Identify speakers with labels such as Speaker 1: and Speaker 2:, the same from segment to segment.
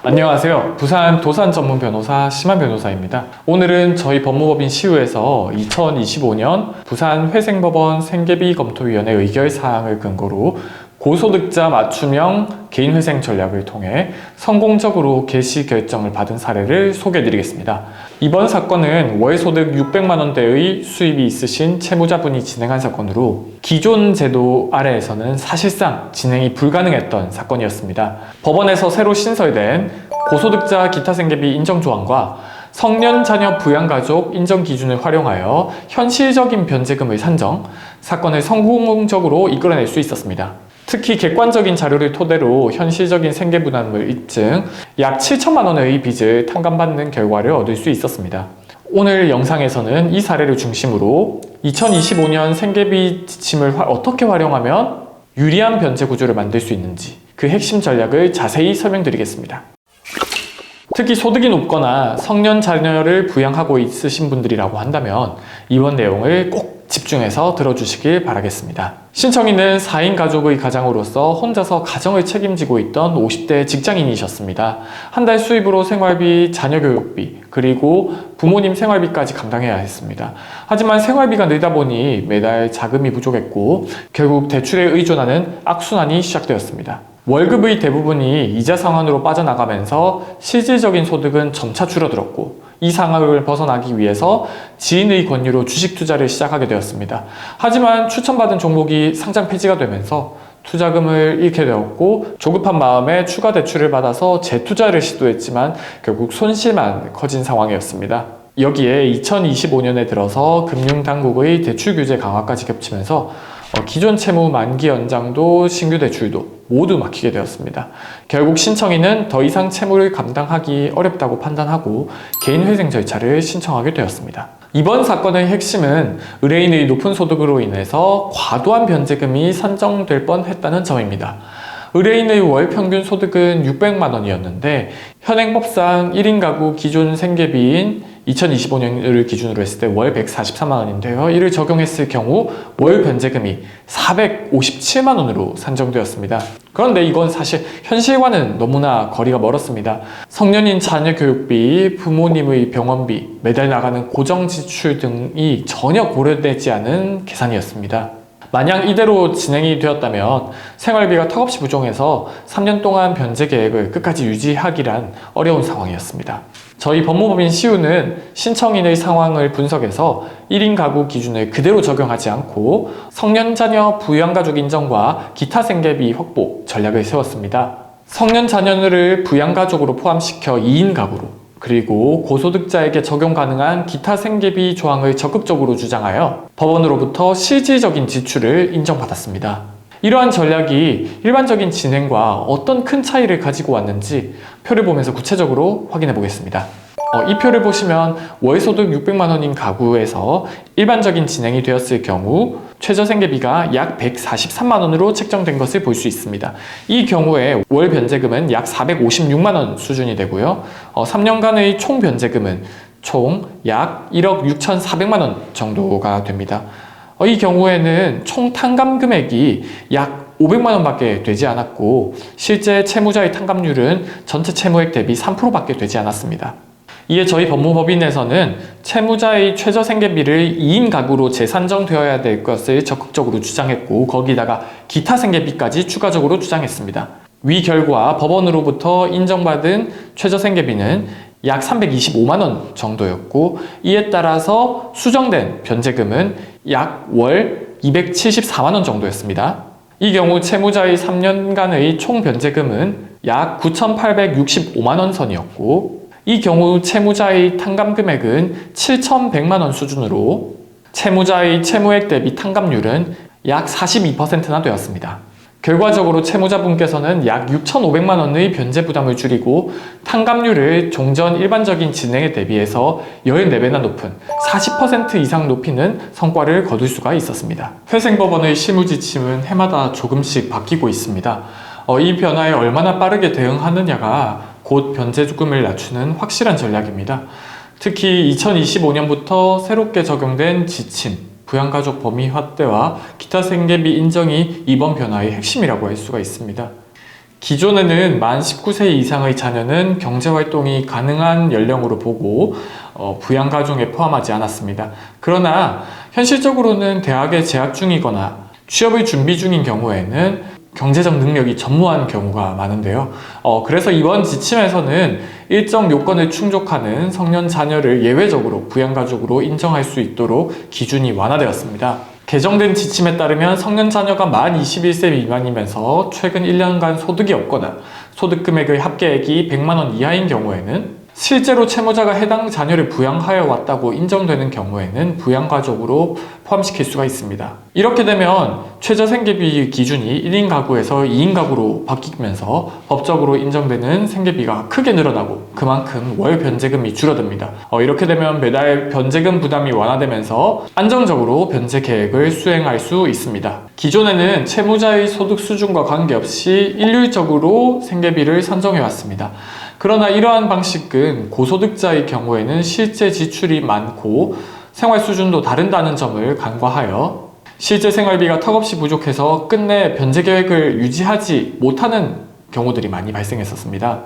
Speaker 1: 안녕하세요. 부산 도산 전문 변호사 심한 변호사입니다. 오늘은 저희 법무법인 시우에서 2025년 부산 회생법원 생계비 검토위원회 의결사항을 근거로 고소득자 맞춤형 개인회생 전략을 통해 성공적으로 개시 결정을 받은 사례를 소개해드리겠습니다. 이번 사건은 월소득 600만 원대의 수입이 있으신 채무자분이 진행한 사건으로 기존 제도 아래에서는 사실상 진행이 불가능했던 사건이었습니다. 법원에서 새로 신설된 고소득자 기타생계비 인정조항과 성년 자녀 부양가족 인정 기준을 활용하여 현실적인 변제금을 산정, 사건을 성공적으로 이끌어낼 수 있었습니다. 특히 객관적인 자료를 토대로 현실적인 생계부담을 입증, 약 7천만 원의 빚을 탕감받는 결과를 얻을 수 있었습니다. 오늘 영상에서는 이 사례를 중심으로 2025년 생계비 지침을 어떻게 활용하면 유리한 변제 구조를 만들 수 있는지 그 핵심 전략을 자세히 설명드리겠습니다. 특히 소득이 높거나 성년 자녀를 부양하고 있으신 분들이라고 한다면 이번 내용을 꼭 집중해서 들어주시길 바라겠습니다. 신청인은 4인 가족의 가장으로서 혼자서 가정을 책임지고 있던 50대 직장인이셨습니다. 한 달 수입으로 생활비, 자녀 교육비, 그리고 부모님 생활비까지 감당해야 했습니다. 하지만 생활비가 늘다 보니 매달 자금이 부족했고 결국 대출에 의존하는 악순환이 시작되었습니다. 월급의 대부분이 이자 상환으로 빠져나가면서 실질적인 소득은 점차 줄어들었고 이 상황을 벗어나기 위해서 지인의 권유로 주식 투자를 시작하게 되었습니다. 하지만 추천받은 종목이 상장 폐지가 되면서 투자금을 잃게 되었고 조급한 마음에 추가 대출을 받아서 재투자를 시도했지만 결국 손실만 커진 상황이었습니다. 여기에 2025년에 들어서 금융당국의 대출 규제 강화까지 겹치면서 기존 채무 만기 연장도 신규 대출도 모두 막히게 되었습니다. 결국 신청인은 더 이상 채무를 감당하기 어렵다고 판단하고 개인회생 절차를 신청하게 되었습니다. 이번 사건의 핵심은 의뢰인의 높은 소득으로 인해서 과도한 변제금이 산정될 뻔했다는 점입니다. 의뢰인의 월 평균 소득은 600만 원이었는데 현행법상 1인 가구 기존 생계비인 2025년을 기준으로 했을 때 월 143만 원인데요. 이를 적용했을 경우 월 변제금이 457만 원으로 산정되었습니다. 그런데 이건 사실 현실과는 너무나 거리가 멀었습니다. 성년인 자녀 교육비, 부모님의 병원비, 매달 나가는 고정 지출 등이 전혀 고려되지 않은 계산이었습니다. 만약 이대로 진행이 되었다면 생활비가 턱없이 부족해서 3년 동안 변제 계획을 끝까지 유지하기란 어려운 상황이었습니다. 저희 법무법인 시우는 신청인의 상황을 분석해서 1인 가구 기준을 그대로 적용하지 않고 성년 자녀 부양가족 인정과 기타 생계비 확보 전략을 세웠습니다. 성년 자녀를 부양가족으로 포함시켜 2인 가구로 그리고 고소득자에게 적용 가능한 기타 생계비 조항을 적극적으로 주장하여 법원으로부터 실질적인 지출을 인정받았습니다. 이러한 전략이 일반적인 진행과 어떤 큰 차이를 가지고 왔는지 표를 보면서 구체적으로 확인해 보겠습니다. 이 표를 보시면 월소득 600만 원인 가구에서 일반적인 진행이 되었을 경우 최저생계비가 약 143만 원으로 책정된 것을 볼 수 있습니다. 이 경우에 월 변제금은 약 456만 원 수준이 되고요. 3년간의 총 변제금은 총 약 1억 6,400만 원 정도가 됩니다. 이 경우에는 총 탕감 금액이 약 500만 원밖에 되지 않았고 실제 채무자의 탕감률은 전체 채무액 대비 3%밖에 되지 않았습니다. 이에 저희 법무법인에서는 채무자의 최저 생계비를 2인 가구로 재산정되어야 될 것을 적극적으로 주장했고 거기다가 기타 생계비까지 추가적으로 주장했습니다. 위 결과 법원으로부터 인정받은 최저 생계비는 약 325만 원 정도였고 이에 따라서 수정된 변제금은 약 월 274만 원 정도였습니다. 이 경우 채무자의 3년간의 총 변제금은 약 9,865만 원 선이었고 이 경우 채무자의 탕감 금액은 7,100만 원 수준으로 채무자의 채무액 대비 탕감률은 약 42%나 되었습니다. 결과적으로 채무자분께서는 약 6,500만 원의 변제 부담을 줄이고 탕감률을 종전 일반적인 진행에 대비해서 14배나 높은 40% 이상 높이는 성과를 거둘 수가 있었습니다. 회생법원의 실무지침은 해마다 조금씩 바뀌고 있습니다. 이 변화에 얼마나 빠르게 대응하느냐가 곧 변제금을 낮추는 확실한 전략입니다. 특히 2025년부터 새롭게 적용된 지침, 부양가족 범위 확대와 기타 생계비 인정이 이번 변화의 핵심이라고 할 수가 있습니다. 기존에는 만 19세 이상의 자녀는 경제활동이 가능한 연령으로 보고 부양가족에 포함하지 않았습니다. 그러나 현실적으로는 대학에 재학 중이거나 취업을 준비 중인 경우에는 경제적 능력이 전무한 경우가 많은데요. 그래서 이번 지침에서는 일정 요건을 충족하는 성년 자녀를 예외적으로 부양가족으로 인정할 수 있도록 기준이 완화되었습니다. 개정된 지침에 따르면 성년 자녀가 만 21세 미만이면서 최근 1년간 소득이 없거나 소득 금액의 합계액이 100만 원 이하인 경우에는 실제로 채무자가 해당 자녀를 부양하여 왔다고 인정되는 경우에는 부양가족으로 포함시킬 수가 있습니다. 이렇게 되면 최저생계비 기준이 1인 가구에서 2인 가구로 바뀌면서 법적으로 인정되는 생계비가 크게 늘어나고 그만큼 월 변제금이 줄어듭니다. 이렇게 되면 매달 변제금 부담이 완화되면서 안정적으로 변제 계획을 수행할 수 있습니다. 기존에는 채무자의 소득 수준과 관계없이 일률적으로 생계비를 산정해 왔습니다. 그러나 이러한 방식은 고소득자의 경우에는 실제 지출이 많고 생활 수준도 다른다는 점을 간과하여 실제 생활비가 턱없이 부족해서 끝내 변제 계획을 유지하지 못하는 경우들이 많이 발생했었습니다.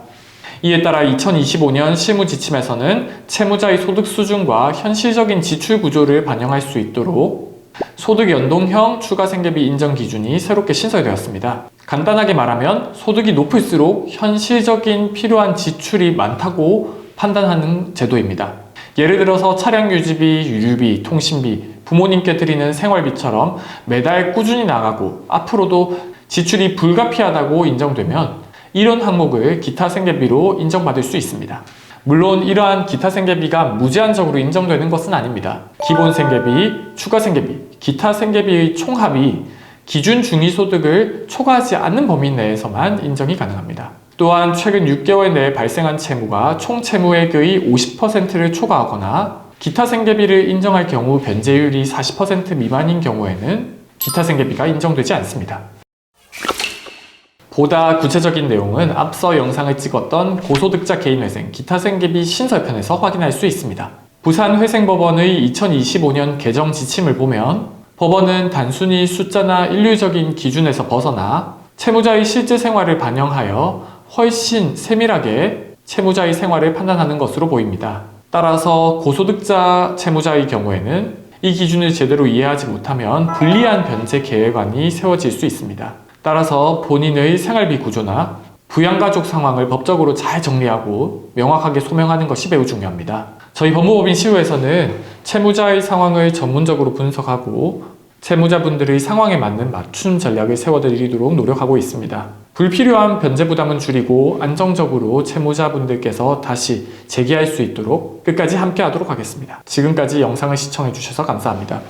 Speaker 1: 이에 따라 2025년 실무지침에서는 채무자의 소득 수준과 현실적인 지출 구조를 반영할 수 있도록 소득 연동형 추가 생계비 인정 기준이 새롭게 신설되었습니다. 간단하게 말하면 소득이 높을수록 현실적인 필요한 지출이 많다고 판단하는 제도입니다. 예를 들어서 차량 유지비, 유류비, 통신비, 부모님께 드리는 생활비처럼 매달 꾸준히 나가고 앞으로도 지출이 불가피하다고 인정되면 이런 항목을 기타 생계비로 인정받을 수 있습니다. 물론 이러한 기타 생계비가 무제한적으로 인정되는 것은 아닙니다. 기본 생계비, 추가 생계비, 기타 생계비의 총합이 기준 중위소득을 초과하지 않는 범위 내에서만 인정이 가능합니다. 또한 최근 6개월 내에 발생한 채무가 총 채무액의 50%를 초과하거나 기타 생계비를 인정할 경우 변제율이 40% 미만인 경우에는 기타 생계비가 인정되지 않습니다. 보다 구체적인 내용은 앞서 영상을 찍었던 고소득자 개인회생 기타 생계비 신설편에서 확인할 수 있습니다. 부산회생법원의 2025년 개정 지침을 보면 법원은 단순히 숫자나 일률적인 기준에서 벗어나 채무자의 실제 생활을 반영하여 훨씬 세밀하게 채무자의 생활을 판단하는 것으로 보입니다. 따라서 고소득자 채무자의 경우에는 이 기준을 제대로 이해하지 못하면 불리한 변제 계획안이 세워질 수 있습니다. 따라서 본인의 생활비 구조나 부양가족 상황을 법적으로 잘 정리하고 명확하게 소명하는 것이 매우 중요합니다. 저희 법무법인 시우에서는 채무자의 상황을 전문적으로 분석하고 채무자분들의 상황에 맞는 맞춤 전략을 세워드리도록 노력하고 있습니다. 불필요한 변제 부담은 줄이고 안정적으로 채무자분들께서 다시 재기할 수 있도록 끝까지 함께 하도록 하겠습니다. 지금까지 영상을 시청해주셔서 감사합니다.